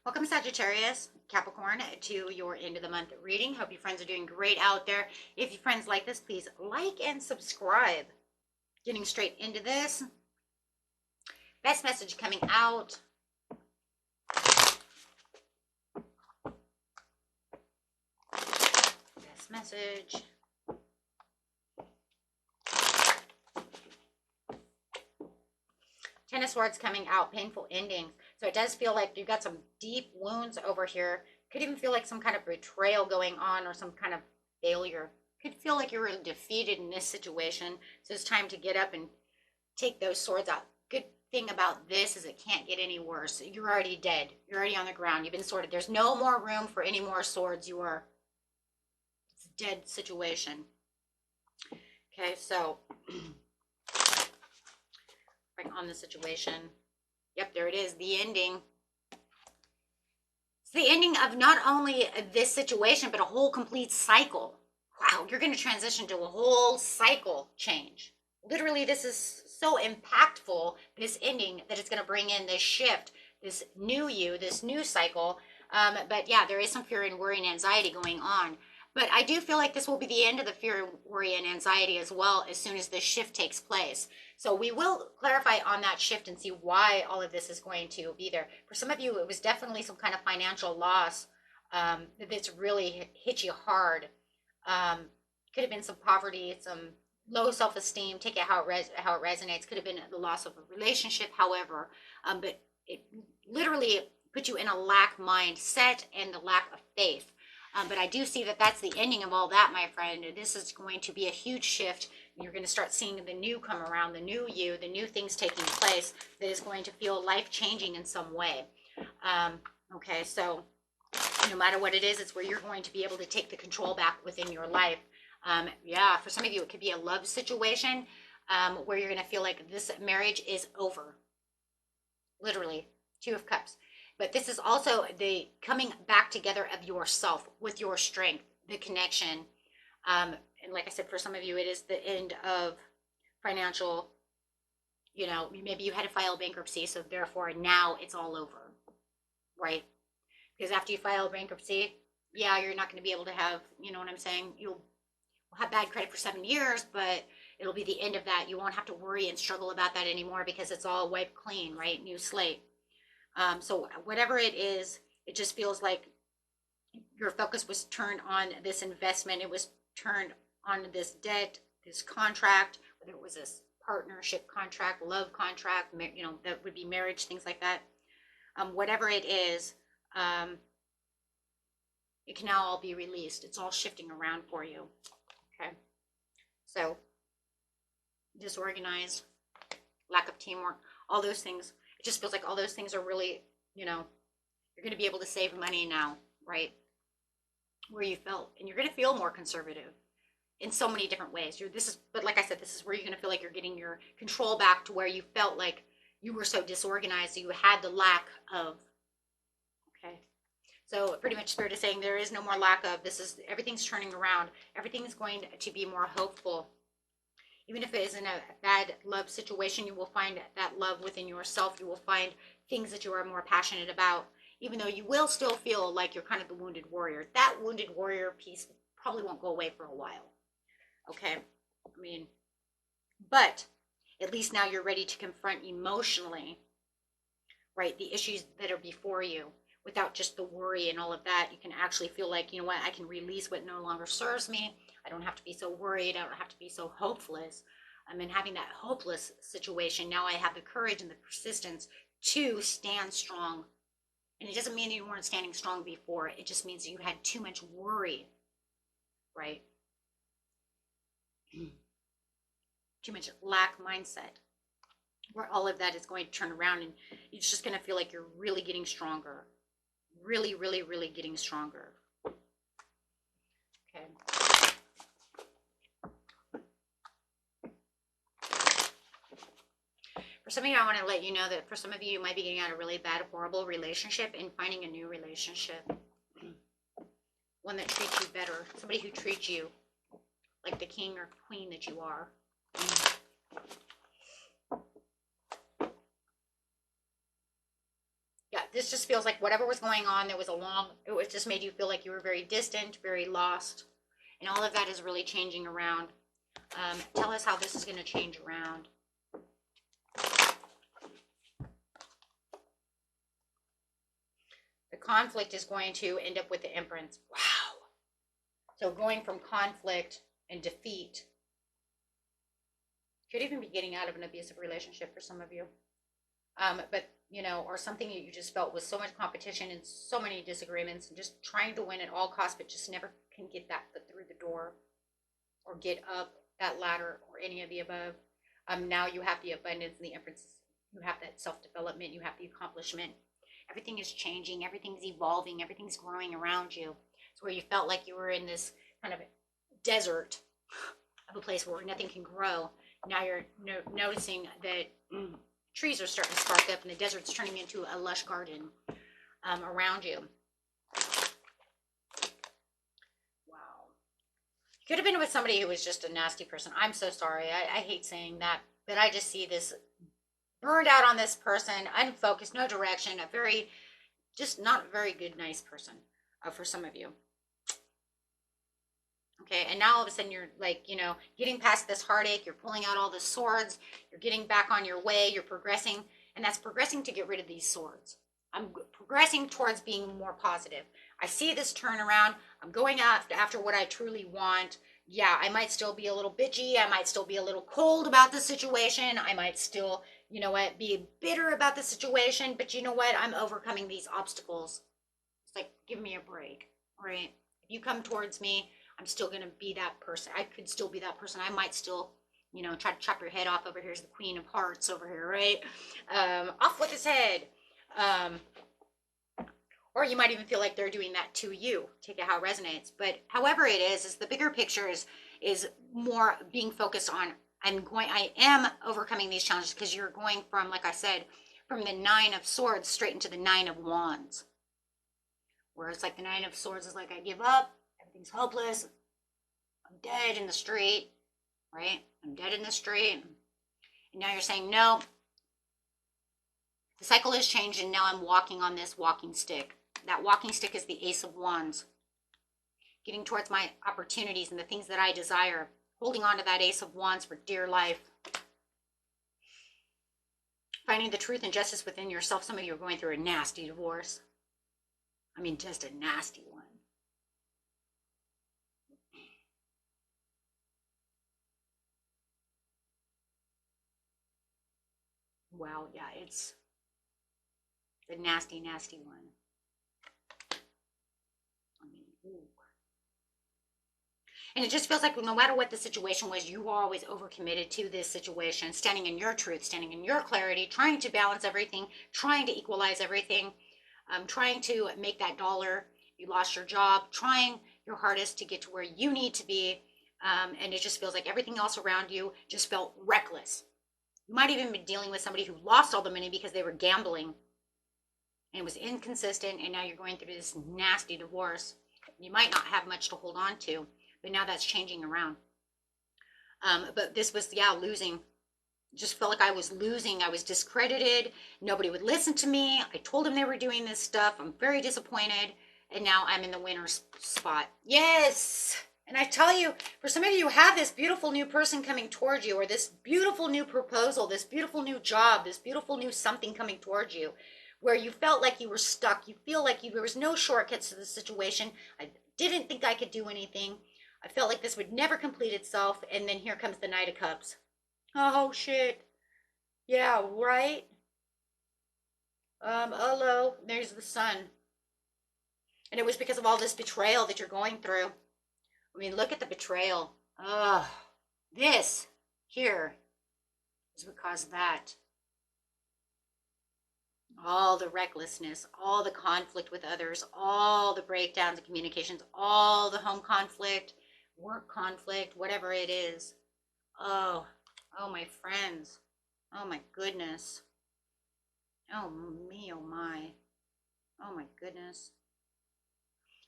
Welcome, Sagittarius, Capricorn, to your end of the month reading. Hope you friends are doing great out there. If you friends like this, please like and subscribe. Getting straight into this. Best message coming out. Best message. Ten of Swords coming out, painful endings. So it does feel like you've got some deep wounds over here. Could even feel like some kind of betrayal going on or some kind of failure. Could feel like you were defeated in this situation. So it's time to get up and take those swords out. Good thing about this is it can't get any worse. You're already dead. You're already on the ground. You've been sorted. There's no more room for any more swords. It's a dead situation. Okay, so on the situation. Yep, there it is, the ending. It's the ending of not only this situation, but a whole complete cycle. Wow, you're going to transition to a whole cycle change. Literally, this is so impactful, this ending, that it's going to bring in this shift, this new you, this new cycle. But yeah, there is some fear and worry and anxiety going on. But I do feel like this will be the end of the fear, worry, and anxiety as well as soon as this shift takes place. So we will clarify on that shift and see why all of this is going to be there. For some of you, it was definitely some kind of financial loss that's really hit you hard. Could have been some poverty, some low self-esteem. Take it how it resonates. Could have been the loss of a relationship, however. But it literally put you in a lack mindset and the lack of faith. But I do see that that's the ending of all that, my friend. This is going to be a huge shift. You're going to start seeing the new come around, the new you, the new things taking place that is going to feel life-changing in some way. Okay, so no matter what it is, it's where you're going to be able to take the control back within your life. Yeah, for some of you, it could be a love situation where you're going to feel like this marriage is over. Literally, Two of Cups. But this is also the coming back together of yourself with your strength, the connection. And like I said, for some of you, it is the end of financial, maybe you had to file bankruptcy. So therefore now it's all over, right? Because after you file bankruptcy, yeah, you're not going to be able to have, you know what I'm saying? You'll have bad credit for 7 years, but it'll be the end of that. You won't have to worry and struggle about that anymore because it's all wiped clean, right? New slate. So whatever it is, it just feels like your focus was turned on this investment. It was turned on this debt, this contract, whether it was this partnership contract, love contract, that would be marriage, things like that. Whatever it is, it can now all be released. It's all shifting around for you. Okay. So disorganized, lack of teamwork, all those things. It just feels like all those things are really, you're going to be able to save money now, right? Where you felt, and you're going to feel more conservative in so many different ways. But like I said, this is where you're going to feel like you're getting your control back to where you felt like you were so disorganized, so you had the lack of. Okay. So pretty much Spirit is saying there is no more lack of. Everything's turning around. Everything is going to be more hopeful. Even if it is in a bad love situation, you will find that love within yourself. You will find things that you are more passionate about, even though you will still feel like you're kind of the wounded warrior. That wounded warrior piece probably won't go away for a while. Okay? But at least now you're ready to confront emotionally, right, the issues that are before you without just the worry and all of that. You can actually feel like, you know what, I can release what no longer serves me. I don't have to be so worried. I don't have to be so hopeless. Having that hopeless situation, now I have the courage and the persistence to stand strong. And it doesn't mean you weren't standing strong before. It just means you had too much worry, right? Too much lack mindset, where all of that is going to turn around and it's just going to feel like you're really getting stronger. Really, really, really getting stronger. Okay. For some of you, I want to let you know that for some of you, you might be getting out of a really bad, horrible relationship and finding a new relationship. One that treats you better. Somebody who treats you like the king or queen that you are. Yeah, this just feels like whatever was going on, there was it was just made you feel like you were very distant, very lost. And all of that is really changing around. Tell us how this is going to change around. The conflict is going to end up with the Empress. Wow. So going from conflict and defeat. Could even be getting out of an abusive relationship for some of you. But, you know, or something that you just felt was so much competition and so many disagreements and just trying to win at all costs, but just never can get that foot through the door or get up that ladder or any of the above. Now you have the abundance and the Empress. You have that self-development. You have the accomplishment. Everything is changing. Everything's evolving. Everything's growing around you. It's where you felt like you were in this kind of desert of a place where nothing can grow. Now you're noticing that trees are starting to spark up and the desert's turning into a lush garden around you. Wow. You could have been with somebody who was just a nasty person. I'm so sorry. I hate saying that, but I just see this burned out on this person, unfocused, no direction, a very, just not very good, nice person for some of you. Okay, and now all of a sudden you're like, you know, getting past this heartache, you're pulling out all the swords, you're getting back on your way, you're progressing, and that's progressing to get rid of these swords. I'm progressing towards being more positive. I see this turnaround. I'm going after what I truly want. Yeah, I might still be a little bitchy. I might still be a little cold about the situation. I might still, you know what, be bitter about the situation, but you know what? I'm overcoming these obstacles. It's like, give me a break, right? If you come towards me, I'm still going to be that person. I could still be that person. I might still, you know, try to chop your head off. Over here's the Queen of Hearts over here, right? Off with his head. Or you might even feel like they're doing that to you. Take it how it resonates. But however it is the bigger picture is more being focused on, I am overcoming these challenges, because you're going from, like I said, from the 9 of Swords straight into the 9 of Wands. Where it's like the 9 of Swords is like, I give up. Everything's hopeless. I'm dead in the street, right? I'm dead in the street. And now you're saying, no, the cycle has changed and now I'm walking on this walking stick. That walking stick is the Ace of Wands. Getting towards my opportunities and the things that I desire. Holding on to that Ace of Wands for dear life. Finding the truth and justice within yourself. Some of you are going through a nasty divorce. I mean, just a nasty one. Wow, yeah, it's the nasty, nasty one. I mean, ooh. And it just feels like no matter what the situation was, you were always overcommitted to this situation, standing in your truth, standing in your clarity, trying to balance everything, trying to equalize everything, trying to make that dollar. You lost your job, trying your hardest to get to where you need to be. And it just feels like everything else around you just felt reckless. You might even be dealing with somebody who lost all the money because they were gambling and it was inconsistent, and now you're going through this nasty divorce. You might not have much to hold on to, but now that's changing around. But this was, yeah, losing. Just felt like I was losing. I was discredited. Nobody would listen to me. I told them they were doing this stuff. I'm very disappointed. And now I'm in the winner's spot. Yes! And I tell you, for some of you have this beautiful new person coming towards you, or this beautiful new proposal, this beautiful new job, this beautiful new something coming towards you, where you felt like you were stuck. You feel like there was no shortcuts to the situation. I didn't think I could do anything. I felt like this would never complete itself. And then here comes the Knight of Cups. Oh, shit. Yeah, right? Hello. There's the Sun. And it was because of all this betrayal that you're going through. I mean, look at the betrayal. This here is what caused that. All the recklessness, all the conflict with others, all the breakdowns in communications, all the home conflict, work conflict, whatever it is. Oh, my friends. Oh, my goodness. Oh, me, oh, my. Oh, my goodness.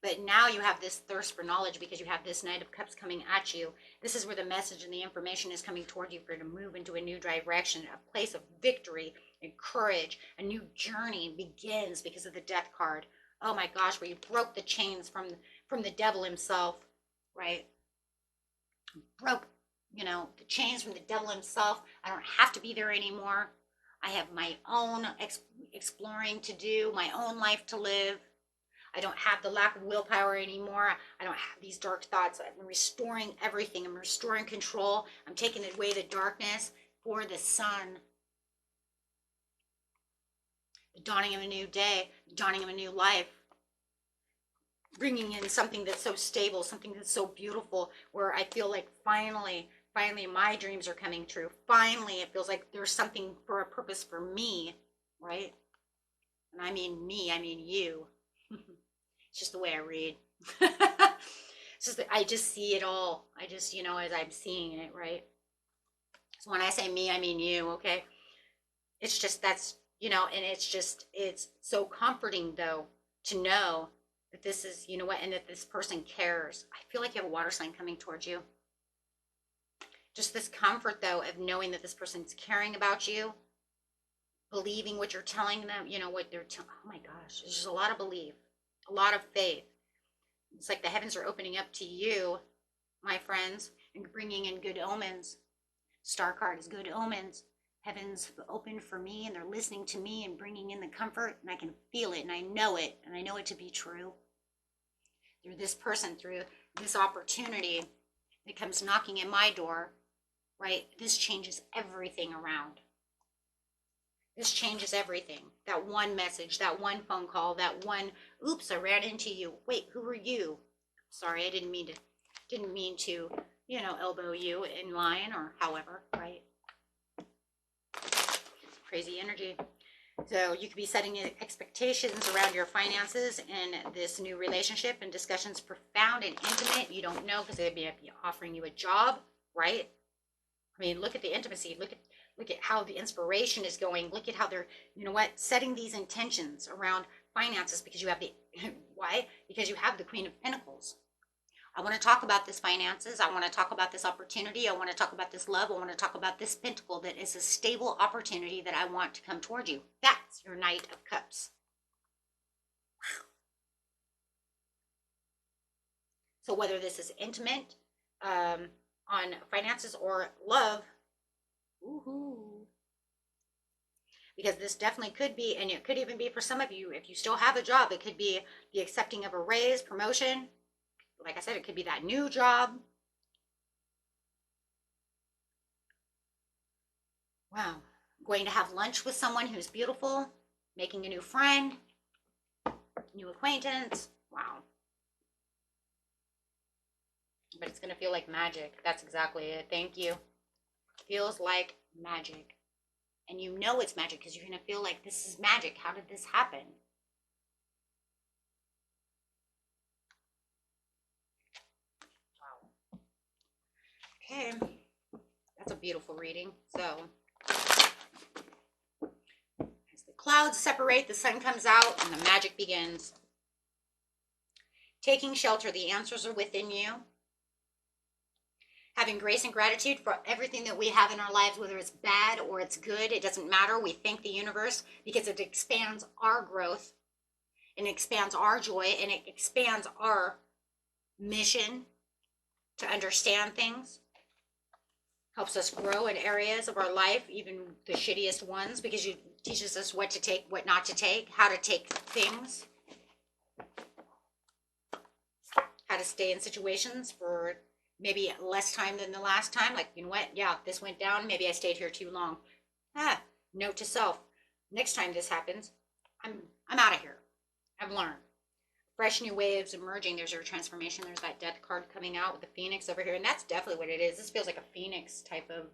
But now you have this thirst for knowledge because you have this Knight of Cups coming at you. This is where the message and the information is coming toward you for you to move into a new direction, a place of victory, and courage. A new journey begins because of the Death card. Oh my gosh, where you broke the chains from the devil himself, right? Broke, the chains from the devil himself. I don't have to be there anymore. I have my own exploring to do, my own life to live. I don't have the lack of willpower anymore. I don't have these dark thoughts. I'm restoring everything. I'm restoring control. I'm taking away the darkness for the sun. The dawning of a new day, the dawning of a new life. Bringing in something that's so stable, something that's so beautiful, where I feel like finally my dreams are coming true. Finally, it feels like there's something for a purpose for me, right? And I mean me, I mean you. It's just the way I read. It's just that I just see it all. I just, as I'm seeing it, right? So when I say me, I mean you, okay? It's just and it's so comforting though to know that this is, and that this person cares. I feel like you have a water sign coming towards you. Just this comfort though of knowing that this person's caring about you, believing what you're telling them, what they're telling. Oh my gosh, there's just a lot of belief, a lot of faith. It's like the heavens are opening up to you, my friends, and bringing in good omens. Star card is good omens. Heavens open for me, and they're listening to me and bringing in the comfort, and I can feel it, and I know it to be true. Through this person, through this opportunity that comes knocking at my door, right? This changes everything around. This changes everything. That one message, that one phone call, that one, oops, I ran into you. Wait, who are you? Sorry, I didn't mean to, elbow you in line or however, right? Crazy energy. So you could be setting expectations around your finances in this new relationship, and discussions profound and intimate. You don't know because they may be offering you a job, right? I mean, look at the intimacy. Look at how the inspiration is going. Look at how they're, setting these intentions around finances, because you have why? Because you have the Queen of Pentacles. I want to talk about this finances. I want to talk about this opportunity. I want to talk about this love. I want to talk about this pentacle that is a stable opportunity that I want to come towards you. That's your Knight of Cups. Wow. So whether this is intimate on finances or love, woohoo. Because this definitely could be, and it could even be for some of you, if you still have a job, it could be the accepting of a raise, promotion. Like I said, it could be that new job. Wow. Going to have lunch with someone who's beautiful, making a new friend, new acquaintance. Wow. But it's going to feel like magic. That's exactly it. Thank you. Feels like magic. And you know it's magic because you're going to feel like this is magic. How did this happen? Okay, that's a beautiful reading. So, as the clouds separate, the sun comes out, and the magic begins. Taking shelter, the answers are within you. Having grace and gratitude for everything that we have in our lives, whether it's bad or it's good, it doesn't matter. We thank the universe because it expands our growth, and it expands our joy, and it expands our mission to understand things. Helps us grow in areas of our life, even the shittiest ones, because it teaches us what to take, what not to take, how to take things, how to stay in situations for maybe less time than the last time. Like, yeah, this went down, maybe I stayed here too long. Note to self, next time this happens, I'm out of here. I've learned. Fresh new waves emerging. There's your transformation. There's that Death card coming out with the Phoenix over here, and that's definitely what it is. This feels like a Phoenix type of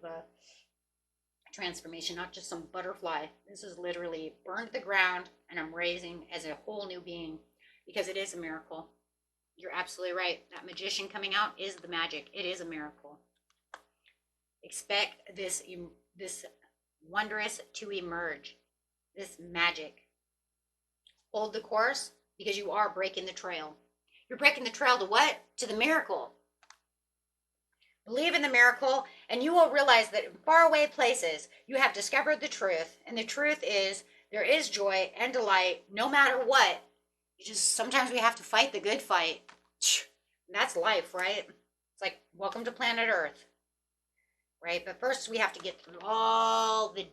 transformation, not just some butterfly. This is literally burned to the ground, and I'm raising as a whole new being, because it is a miracle. You're absolutely right. That magician coming out is the magic. It is a miracle. Expect this wondrous to emerge. This magic. Hold the course, because you are breaking the trail. You're breaking the trail to what? To the miracle. Believe in the miracle, and you will realize that in faraway places you have discovered the truth. And the truth is there is joy and delight no matter what. You just sometimes we have to fight the good fight. That's life, right? It's like welcome to planet Earth, right? But first we have to get through all the,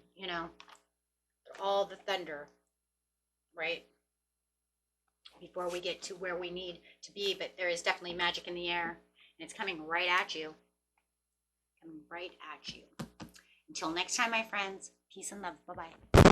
all the thunder, right? Before we get to where we need to be. But there is definitely magic in the air, and it's coming right at you. Coming right at you. Until next time, my friends, peace and love. Bye-bye.